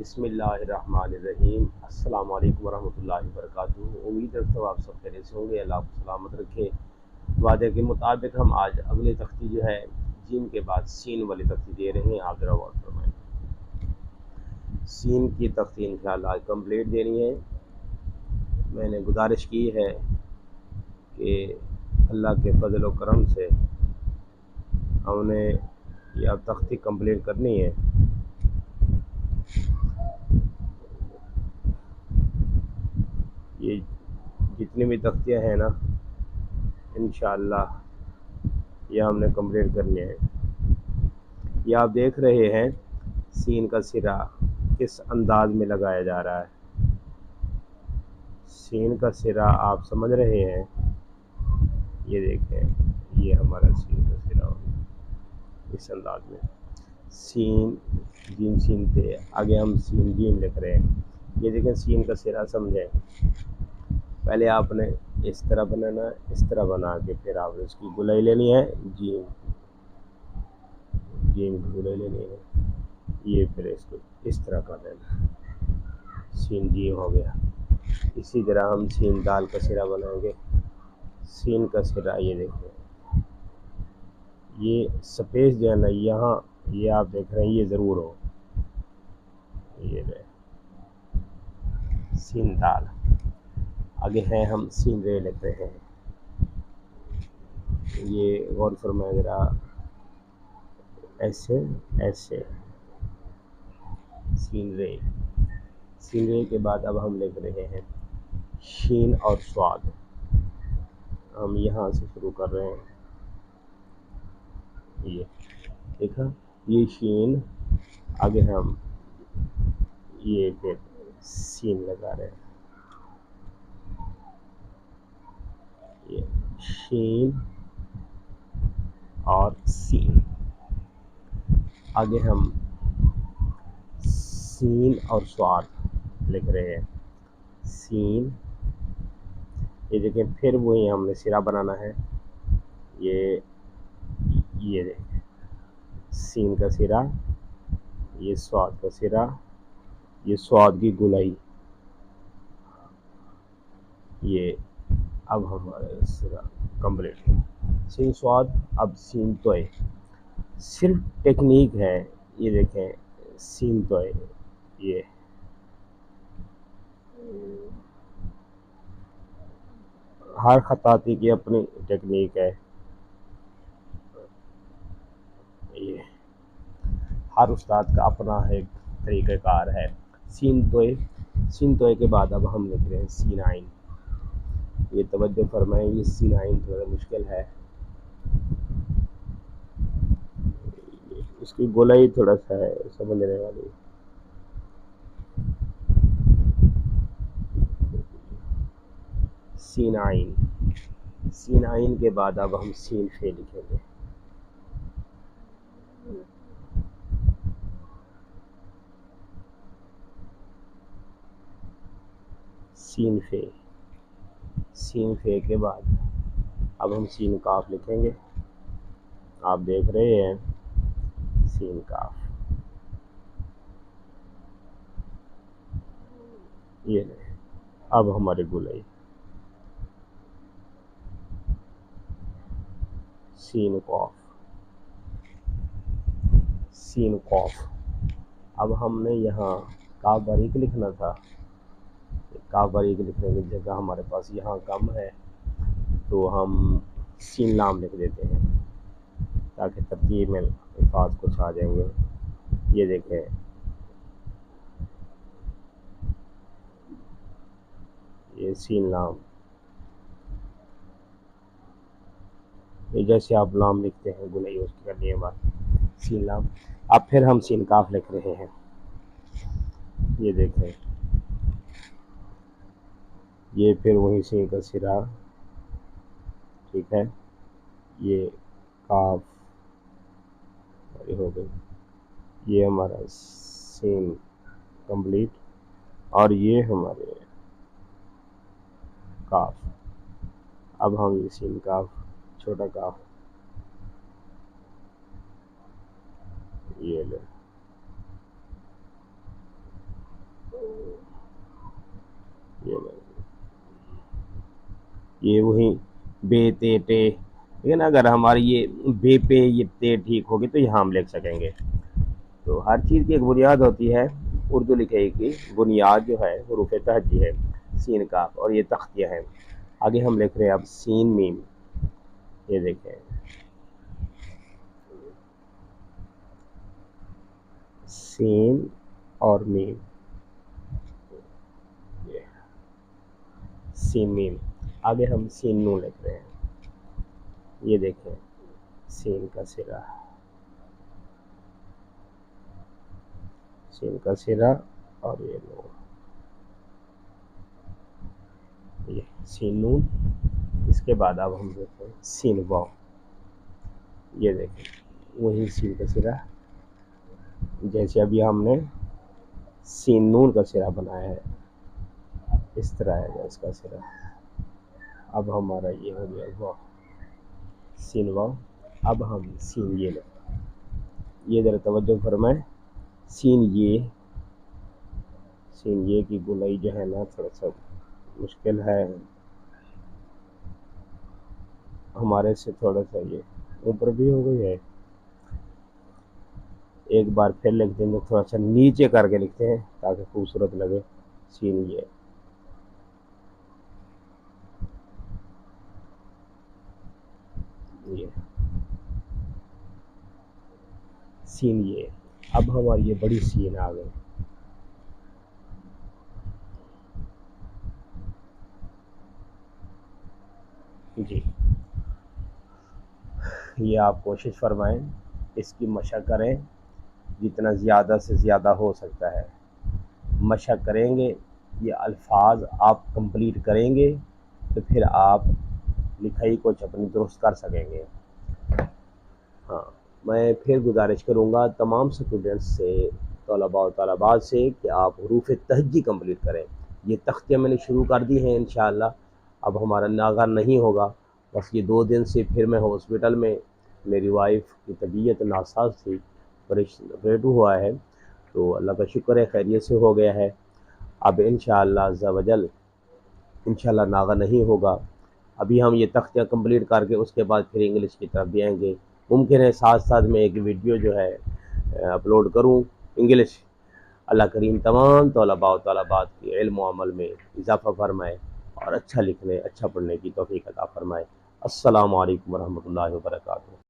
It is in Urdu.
بسم اللہ الرحمن الرحیم۔ السلام علیکم ورحمۃ اللہ وبرکاتہ۔ امید رکھتا ہوں آپ سب خیریت سے ہوں گے، اللہ آپ کو سلامت رکھے۔ وعدے کے مطابق ہم آج اگلی تختی جو ہے جیم کے بعد سین والی تختی دے رہے ہیں، آپ ذرا غور فرمائیں۔ سین کی تختی انشاءاللہ آج کمپلیٹ دینی ہے۔ میں نے گزارش کی ہے کہ اللہ کے فضل و کرم سے ہم نے یہ اب تختی کمپلیٹ کرنی ہے۔ یہ جتنی بھی تختیاں ہیں نا، انشاءاللہ یہ ہم نے کمپلیٹ کرنی ہے۔ یہ آپ دیکھ رہے ہیں سین کا سرا کس انداز میں لگایا جا رہا ہے۔ سین کا سرا آپ سمجھ رہے ہیں، یہ دیکھیں، یہ ہمارا سین کا سرا ہوگا اس انداز میں۔ سین جیم سین تے، آگے ہم سین جیم لکھ رہے ہیں۔ یہ دیکھیں سین کا سرا سمجھیں، پہلے آپ نے اس طرح بنانا، اس طرح بنا کے پھر آپ نے اس کی گلائی لینی ہے، جیم کی گلائی لینی ہے، یہ پھر اس کو اس طرح کر لینا، سین جیم ہو گیا۔ اسی طرح ہم سین دال کا سرا بنائیں گے۔ سین کا سرا یہ دیکھیں، یہ سپیس جو ہے نا یہاں، یہ آپ دیکھ رہے ہیں، یہ ضرور ہو، یہ سین دال۔ آگے ہیں ہم سین رے لکھ رہے ہیں، یہ غور فرمائے ذرا، ایسے ایسے سین رے۔ سین رے کے بعد اب ہم لکھ رہے ہیں شین اور سواد۔ ہم یہاں سے شروع کر رہے ہیں، یہ دیکھا، یہ شین، آگے ہم یہ پھر سین لگا رہے ہیں، یہ شین اور سین۔ آگے ہم سین اور سواد لکھ رہے ہیں، سین، یہ دیکھیں پھر وہی ہم نے سرا بنانا ہے، یہ دیکھیں سین کا سرا، یہ سواد کا سرا، یہ سواد کی گلائی، یہ اب ہمارا سرا کمپلیٹ ہے۔ سین سواد، اب سین توئے، صرف ٹیکنیک ہے، یہ دیکھیں سین توئے، یہ ہر خطاطی کی اپنی ٹیکنیک ہے، یہ ہر استاد کا اپنا ایک طریقہ کار ہے۔ سین توئے، سین توئے کے بعد اب ہم لکھ رہے ہیں سین آئین۔ یہ توجہ فرمائیں، یہ سین آئین تھوڑا مشکل ہے، اس کی گولائی تھوڑا سا ہے سمجھنے والی۔ سین آئین، سین آئین کے بعد اب ہم سین فے لکھیں گے۔ سین فے، سین فے کے بعد اب ہم سین کاف لکھیں گے، آپ دیکھ رہے ہیں سین کاف، یہ لیں، اب ہماری گلائی، سین قاف، سین قاف۔ اب ہم نے یہاں کاف باریک لکھنا تھا، کاف باریک لکھنے کی جگہ ہمارے پاس یہاں کم ہے، تو ہم سین لام لکھ دیتے ہیں تاکہ ترتیب میں الفاظ کچھ آ جائیں گے۔ یہ دیکھیں، یہ سین لام، یہ جیسے آپ لام لکھتے ہیں گلائی اس کی کرنی ہے بات، سین لام۔ اب پھر ہم سین کاف لکھ رہے ہیں، یہ دیکھیں، یہ پھر وہی سین کا سرا، ٹھیک ہے، یہ کاف ہو گئی، یہ ہمارا سین کمپلیٹ، اور یہ ہمارے کاف۔ اب ہم یہ سین کاف، چھوٹا کاف، یہ لیں، یہ وہی بے تے ٹے، لیکن اگر ہماری یہ بے پہ یہ تے ٹھیک ہوگی تو یہاں ہم لکھ سکیں گے۔ تو ہر چیز کی ایک بنیاد ہوتی ہے، اردو لکھے کی بنیاد جو ہے حروف تہجی ہے، سین کاف، اور یہ تختیہ ہے۔ آگے ہم لکھ رہے ہیں اب سین میم، یہ دیکھیں سین اور میم، یہ سین میم۔ آگے ہم سین نون لکھ رہے ہیں، یہ دیکھیں سین کا سرا، سین کا سرا اور یہ نون، یہ سین نون۔ اس کے بعد اب ہم دیکھیں سین واو، یہ دیکھیں وہی سین کا سرا، جیسے ابھی ہم نے سین نون کا سرا بنایا ہے اس طرح ہے گا اس کا سرا۔ اب ہمارا یہ ہو گیا واو، سین واو۔ اب ہم سین یہ لیں، یہ ذرا توجہ فرمائیں، سین یہ کی گنائی جو ہے نا تھوڑا سا مشکل ہے ہمارے سے، تھوڑا سا یہ اوپر بھی ہو گئی ہے۔ ایک بار پھر لکھ دیں گے، تھوڑا سا نیچے کر کے لکھتے ہیں تاکہ خوبصورت لگے، سین یہ سین یہ۔ اب ہماری یہ بڑی سین آ گئی، جی یہ آپ کوشش فرمائیں، اس کی مشق کریں جتنا زیادہ سے زیادہ ہو سکتا ہے، مشق کریں گے، یہ الفاظ آپ کمپلیٹ کریں گے تو پھر آپ لکھائی کچھ اپنی درست کر سکیں گے۔ ہاں، میں پھر گزارش کروں گا تمام اسٹوڈنٹس سے، طلباء و طالبات سے، کہ آپ حروف تہجی کمپلیٹ کریں۔ یہ تختیہ میں نے شروع کر دی ہیں انشاءاللہ، اب ہمارا ناغہ نہیں ہوگا، بس یہ 2 دن سے پھر میں ہاسپٹل میں، میری وائف کی طبیعت ناساز تھی، آپریٹ ہوا ہے، تو اللہ کا شکر ہے خیریت سے ہو گیا ہے۔ اب انشاءاللہ عز و جل انشاءاللہ ناغہ نہیں ہوگا۔ ابھی ہم یہ تختیہ کمپلیٹ کر کے اس کے بعد پھر انگلش کی طرف بھی آئیں گے۔ ممکن ہے ساتھ ساتھ میں ایک ویڈیو جو ہے اپلوڈ کروں انگلش۔ اللہ کریم تمام طلباء و طالبات کی علم و عمل میں اضافہ فرمائے اور اچھا لکھنے، اچھا پڑھنے کی توفیق عطا فرمائے۔ السلام علیکم ورحمۃ اللہ وبرکاتہ۔